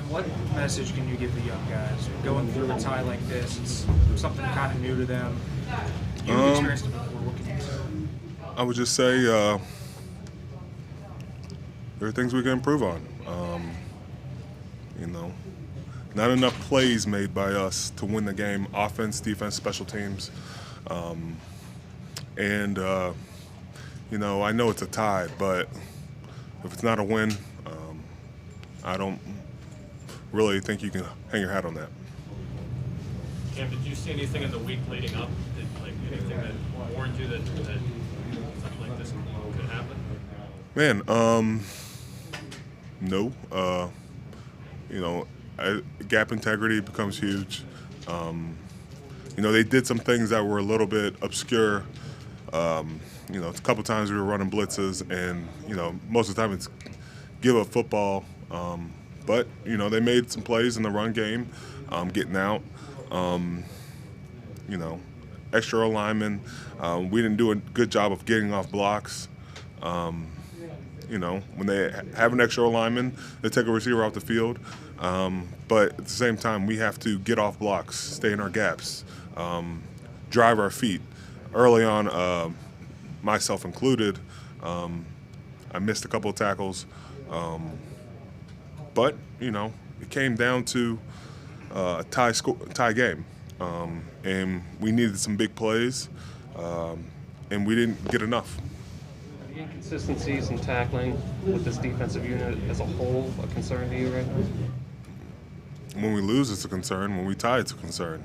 What message can you give the young guys going through a tie like this? It's something kind of new to them. You've experienced it before. What can you say? I would just say there are things we can improve on. Not enough plays made by us to win the game, offense, defense, special teams. I know it's a tie, but if it's not a win, I don't really think you can hang your hat on that. Cam, did you see anything in the week leading up, anything that warned you that something like this could happen? Man, no. Gap integrity becomes huge. They did some things that were a little bit obscure. A couple times we were running blitzes, and most of the time it's give up football. But they made some plays in the run game, getting out. Extra linemen. We didn't do a good job of getting off blocks. When they have an extra lineman, they take a receiver off the field. But at the same time, we have to get off blocks, stay in our gaps, drive our feet. Early on, myself included, I missed a couple of tackles. But it came down to a tie game. And we needed some big plays, and we didn't get enough. Are the inconsistencies in tackling with this defensive unit as a whole a concern to you right now? When we lose, it's a concern. When we tie, it's a concern.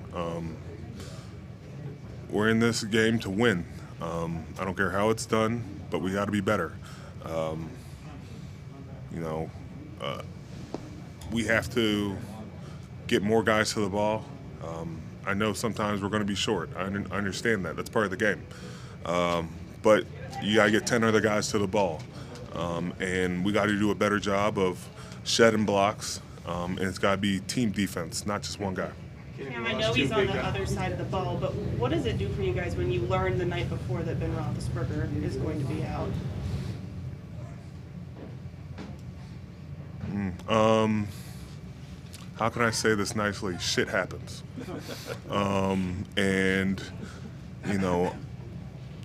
We're in this game to win. I don't care how it's done, but we got to be better. We have to get more guys to the ball. I know sometimes we're going to be short. I understand that. That's part of the game. But you got to get 10 other guys to the ball. And we got to do a better job of shedding blocks. And it's got to be team defense, not just one guy. Cam, I know he's on the other side of the ball, but what does it do for you guys when you learn the night before that Ben Roethlisberger is going to be out? How can I say this nicely? Shit happens.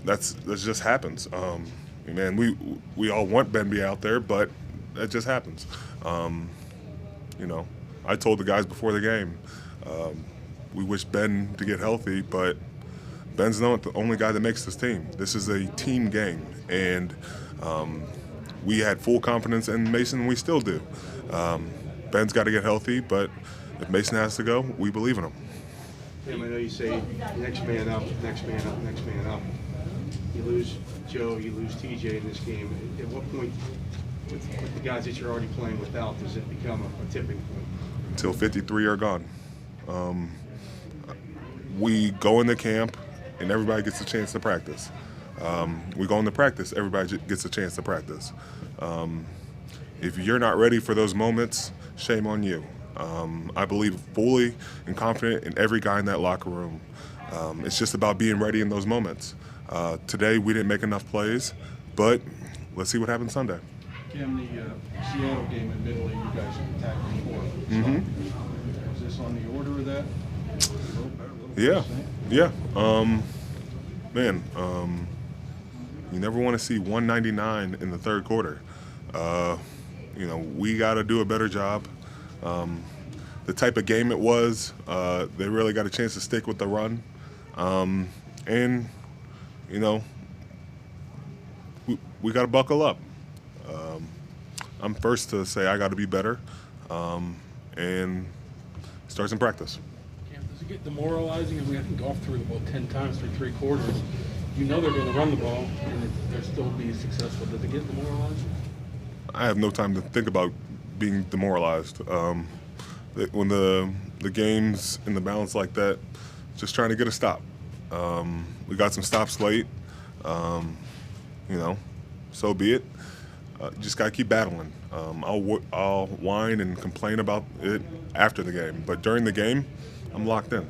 That just happens. We all want Ben to be out there, but that just happens. I told the guys before the game, we wish Ben to get healthy, but Ben's not the only guy that makes this team. This is a team game, and we had full confidence in Mason, and we still do. Ben's got to get healthy, but if Mason has to go, we believe in him. Tim, I know you say next man up, next man up, next man up. You lose Joe, you lose TJ in this game. At what point, with the guys that you're already playing without, does it become a tipping point? Until 53 are gone. We go into camp, and everybody gets a chance to practice. We go into practice, everybody gets a chance to practice. If you're not ready for those moments, shame on you. I believe fully and confident in every guy in that locker room. It's just about being ready in those moments. Today we didn't make enough plays, but let's see what happens Sunday. Cam, the Seattle game, admittedly, you guys attacked before. Was this on the order of that? Yeah. You never want to see 199 in the third quarter. We got to do a better job. The type of game it was, they really got a chance to stick with the run. We got to buckle up. I'm first to say I got to be better and start some practice. Cam, does it get demoralizing? We haven't gone through the ball 10 times through 3 quarters. You know they're going to run the ball, and they're still being successful. Does it get demoralizing? I have no time to think about being demoralized. When the game's in the balance like that, just trying to get a stop. We got some stops late. So be it. Just got to keep battling. I'll whine and complain about it after the game, but during the game, I'm locked in.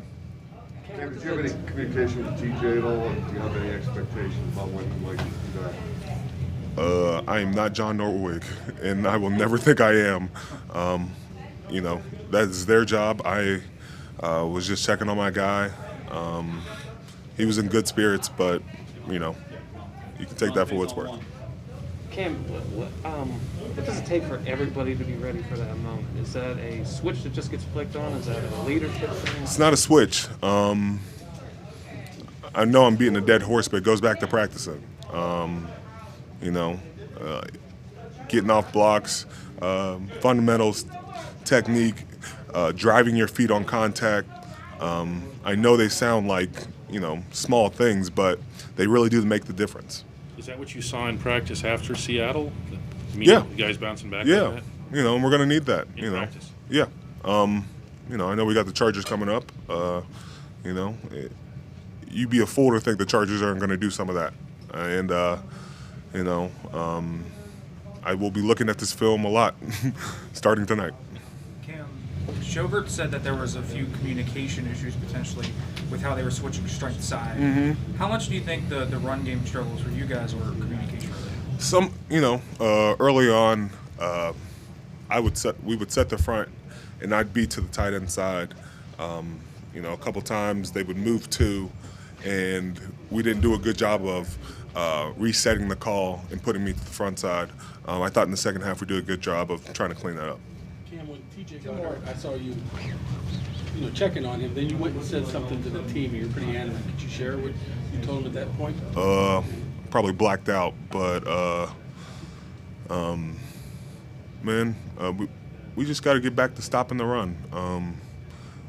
Cam, did you have any communication with TJ at all? Do you have any expectations about when he might be back? I am not John Norwig, and I will never think I am. you know, that's their job. I was just checking on my guy. He was in good spirits, but, you know, you can take that for what it's worth. Cam, what does it take for everybody to be ready for that moment? Is that a switch that just gets flicked on? Is that a leadership thing? It's not a switch. I know I'm beating a dead horse, but it goes back to practicing. You know, getting off blocks, fundamentals, technique, driving your feet on contact. I know they sound like, you know, small things, but they really do make the difference. Is that what you saw in practice after Seattle? Yeah. You guys bouncing back Yeah. like that? You know, and we're going to need that, In you know. practice? Yeah. You know, I know we got the Chargers coming up. You know, you'd be a fool to think the Chargers aren't going to do some of that. And, you know, I will be looking at this film a lot starting tonight. Cam, Heyward said that there was a few communication issues potentially with how they were switching strength side. How much do you think the run game struggles for you guys were communication related? Some, you know, early on, we would set the front, and I'd be to the tight end side. You know, a couple times they would move two, and we didn't do a good job of resetting the call and putting me to the front side. I thought in the second half we did a good job of trying to clean that up. Cam, when TJ got hurt, I saw you checking on him. Then you went and said something to the team. You were pretty animate. Could you share what you told him at that point? Probably blacked out, but man, we just got to get back to stopping the run.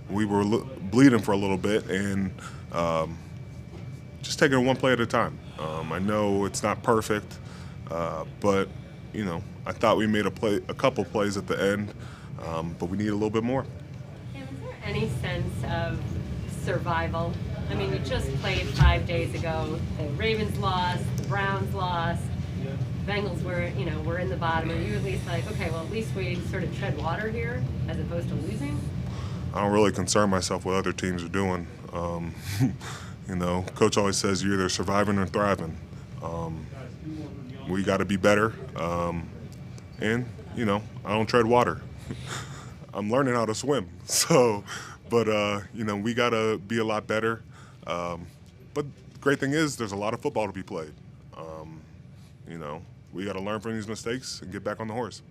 We were bleeding for a little bit, and just taking it one play at a time. I know it's not perfect, but you know, I thought we made a couple plays at the end, but we need a little bit more. Is there any sense of survival? I mean, you just played 5 days ago. The Ravens lost, the Browns lost. The Bengals were in the bottom. Are you at least like, okay, well, at least we sort of tread water here as opposed to losing? I don't really concern myself with what other teams are doing. You know, Coach always says you're either surviving or thriving. We got to be better. And, you know, I don't tread water. I'm learning how to swim. So, but, you know, we got to be a lot better. But the great thing is there's a lot of football to be played. You know, we got to learn from these mistakes and get back on the horse.